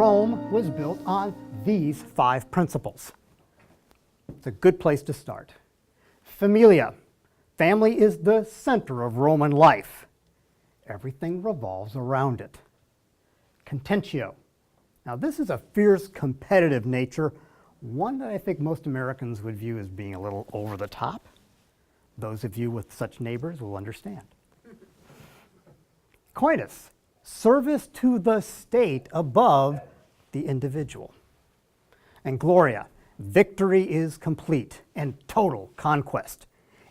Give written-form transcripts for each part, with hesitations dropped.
Rome was built on these 5 principles. It's a good place to start. Familia. Family is the center of Roman life. Everything revolves around it. Contentio. Now this is a fierce competitive nature, one that I think most Americans would view as being a little over the top. Those of you with such neighbors will understand. Coitus. Service to the state above the individual. And gloria. Victory is complete and total conquest.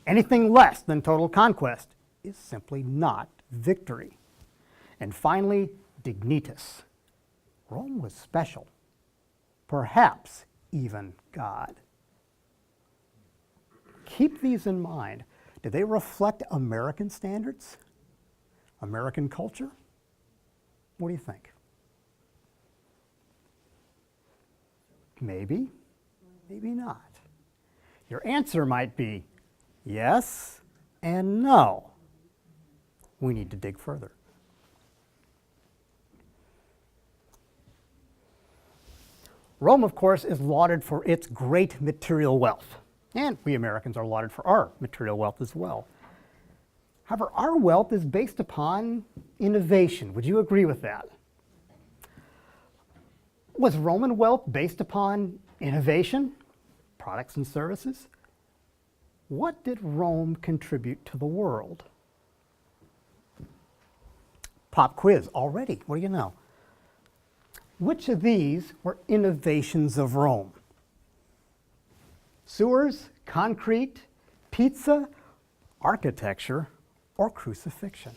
Anything less than total conquest is simply not victory. And finally, dignitas. Rome was special, perhaps even God. Keep these in mind. Do they reflect American standards? American culture? What do you think? Maybe, maybe not. Your answer might be yes and no. We need to dig further. Rome, of course, is lauded for its great material wealth. And we Americans are lauded for our material wealth as well. However, our wealth is based upon innovation. Would you agree with that? Was Roman wealth based upon innovation, products and services? What did Rome contribute to the world? Pop quiz already. What do you know? Which of these were innovations of Rome? Sewers, concrete, pizza, architecture, or crucifixion?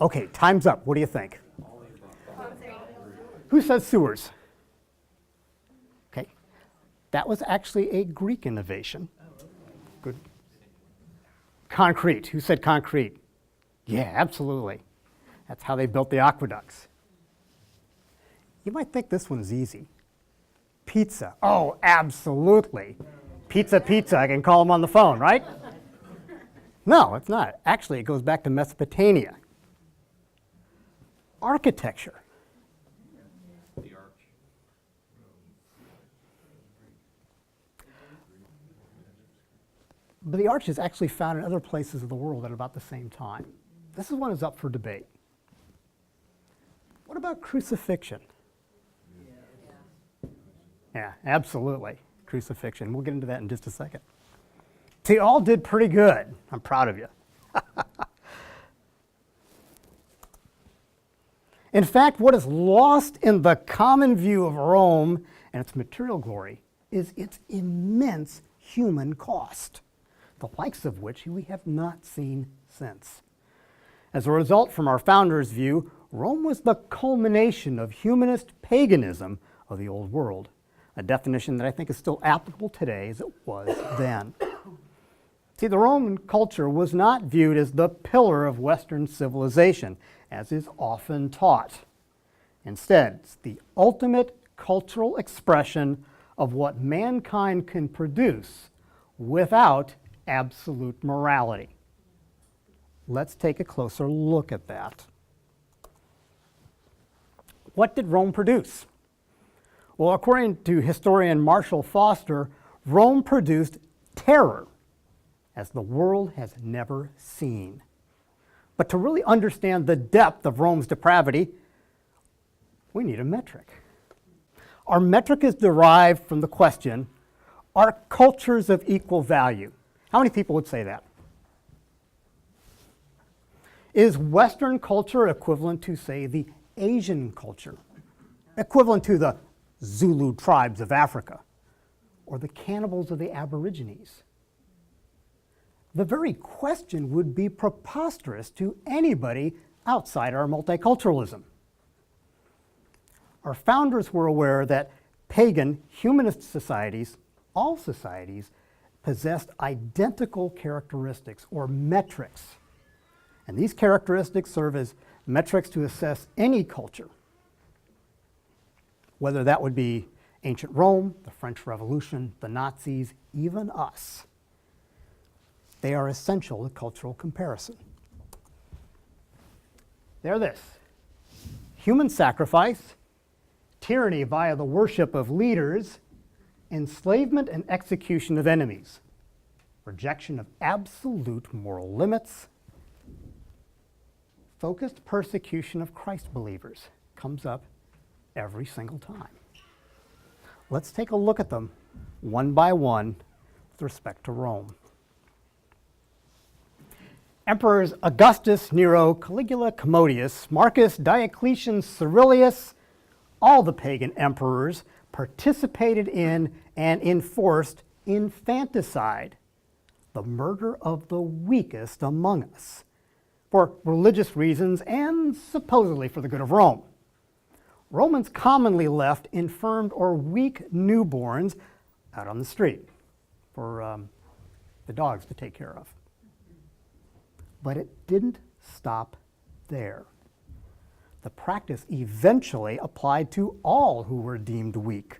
Okay, time's up. What do you think? Who says sewers? Okay, that was actually a Greek innovation. Good. Concrete. Who said concrete? Yeah, absolutely. That's how they built the aqueducts. You might think this one's easy. Pizza. Oh, absolutely. Pizza, pizza. I can call them on the phone, right? No, it's not. Actually, it goes back to Mesopotamia. Architecture. But the arch is actually found in other places of the world at about the same time. This is one that's up for debate. What about crucifixion? Yeah, absolutely. Crucifixion. We'll get into that in just a second. So you all did pretty good. I'm proud of you. In fact, what is lost in the common view of Rome and its material glory is its immense human cost, the likes of which we have not seen since. As a result, from our founders' view, Rome was the culmination of humanist paganism of the old world, a definition that I think is still applicable today as it was then. See, the Roman culture was not viewed as the pillar of Western civilization, as is often taught. Instead, it's the ultimate cultural expression of what mankind can produce without absolute morality. Let's take a closer look at that. What did Rome produce? Well, according to historian Marshall Foster, Rome produced terror as the world has never seen. But to really understand the depth of Rome's depravity, we need a metric. Our metric is derived from the question, are cultures of equal value? How many people would say that? Is Western culture equivalent to, say, the Asian culture? Equivalent to the Zulu tribes of Africa? Or the cannibals of the Aborigines? The very question would be preposterous to anybody outside our multiculturalism. Our founders were aware that pagan humanist societies, all societies, possessed identical characteristics or metrics. And these characteristics serve as metrics to assess any culture, whether that would be ancient Rome, the French Revolution, the Nazis, even us. They are essential to cultural comparison. They're this: human sacrifice, tyranny via the worship of leaders, enslavement and execution of enemies, rejection of absolute moral limits, focused persecution of Christ believers. Comes up every single time. Let's take a look at them one by one with respect to Rome. Emperors Augustus, Nero, Caligula, Commodius, Marcus, Diocletian, Cyrilius, all the pagan emperors participated in and enforced infanticide, the murder of the weakest among us, for religious reasons and supposedly for the good of Rome. Romans commonly left infirmed or weak newborns out on the street for the dogs to take care of. But it didn't stop there. The practice eventually applied to all who were deemed weak.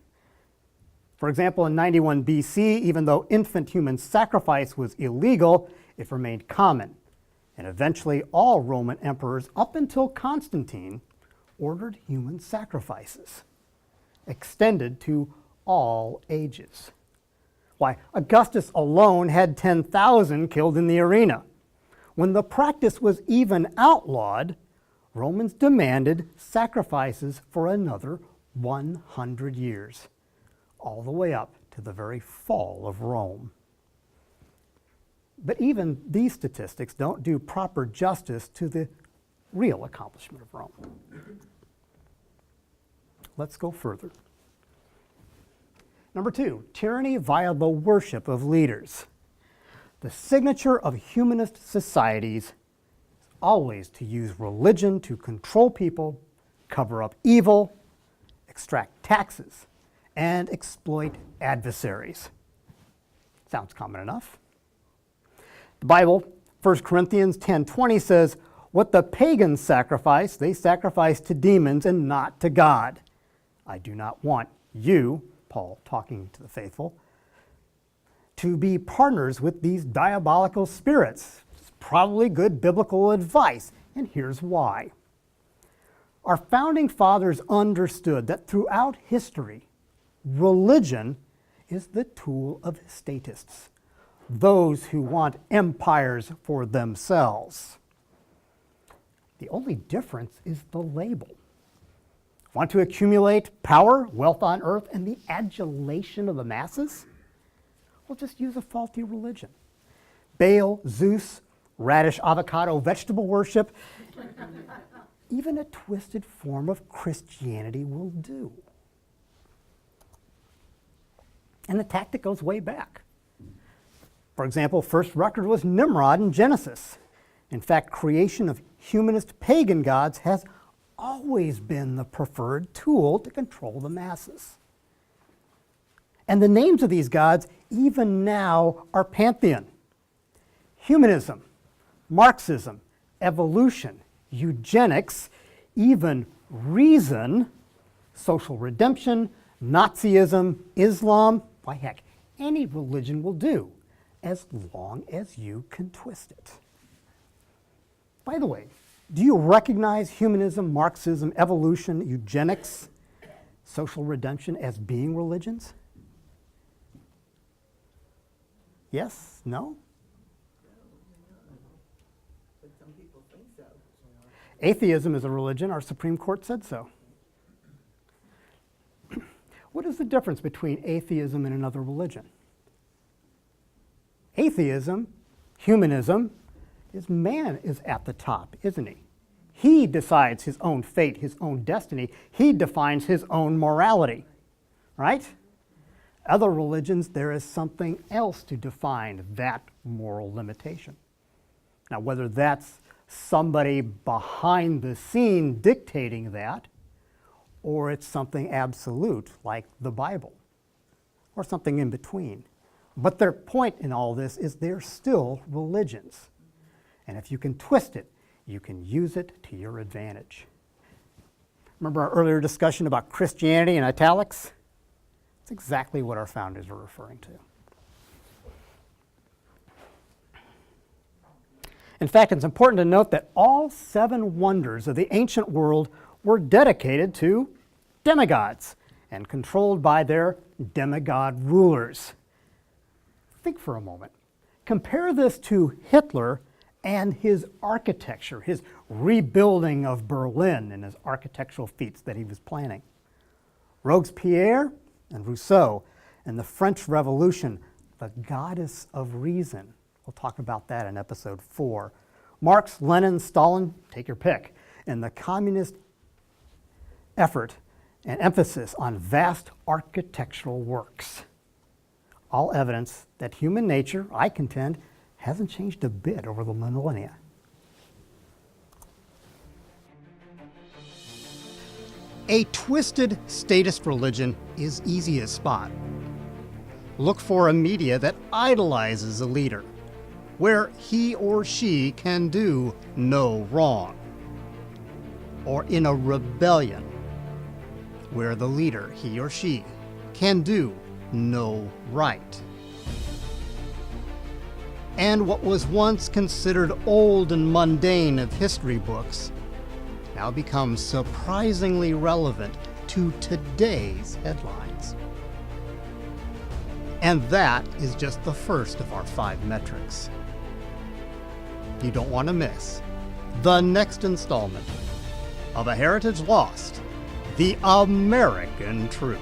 For example, in 91 BC, even though infant human sacrifice was illegal, it remained common. And eventually all Roman emperors, up until Constantine, ordered human sacrifices, extended to all ages. Why, Augustus alone had 10,000 killed in the arena. When the practice was even outlawed, Romans demanded sacrifices for another 100 years, all the way up to the very fall of Rome. But even these statistics don't do proper justice to the real accomplishment of Rome. Let's go further. Number 2, tyranny via the worship of leaders. The signature of humanist societies is always to use religion to control people, cover up evil, extract taxes, and exploit adversaries. Sounds common enough. The Bible, 1 Corinthians 10:20 says, "What the pagans sacrifice, they sacrifice to demons and not to God. I do not want you," Paul talking to the faithful, "to be partners with these diabolical spirits." It's probably good biblical advice, and here's why. Our founding fathers understood that throughout history, religion is the tool of statists, those who want empires for themselves. The only difference is the label. Want to accumulate power, wealth on earth, and the adulation of the masses? Well, just use a faulty religion. Baal, Zeus, radish, avocado, vegetable worship, even a twisted form of Christianity will do. And the tactic goes way back. For example, first record was Nimrod in Genesis. In fact, creation of humanist pagan gods has always been the preferred tool to control the masses. And the names of these gods, even now, are pantheon. Humanism, Marxism, evolution, eugenics, even reason, social redemption, Nazism, Islam, why heck, any religion will do, as long as you can twist it. By the way, do you recognize humanism, Marxism, evolution, eugenics, social redemption as being religions? Yes? No? But some people think so. Atheism is a religion. Our Supreme Court said so. What is the difference between atheism and another religion? Atheism, humanism, is man is at the top, isn't he? He decides his own fate, his own destiny. He defines his own morality, right? Other religions, there is something else to define that moral limitation. Now, whether that's somebody behind the scene dictating that, or it's something absolute like the Bible, or something in between. But their point in all this is they're still religions. And if you can twist it, you can use it to your advantage. Remember our earlier discussion about Christianity in italics? That's exactly what our founders were referring to. In fact, it's important to note that all 7 wonders of the ancient world were dedicated to demigods and controlled by their demigod rulers. Think for a moment. Compare this to Hitler and his architecture, his rebuilding of Berlin and his architectural feats that he was planning. Robespierre and Rousseau and the French Revolution, the goddess of reason. We'll talk about that in episode 4. Marx, Lenin, Stalin, take your pick, and the communist effort and emphasis on vast architectural works. All evidence that human nature, I contend, hasn't changed a bit over the millennia. A twisted statist religion is easy to spot. Look for a media that idolizes a leader, where he or she can do no wrong. Or in a rebellion, where the leader, he or she, can do no right. And what was once considered old and mundane of history books now becomes surprisingly relevant to today's headlines. And that is just the first of our 5 metrics. You don't want to miss the next installment of A Heritage Lost, the American Truth.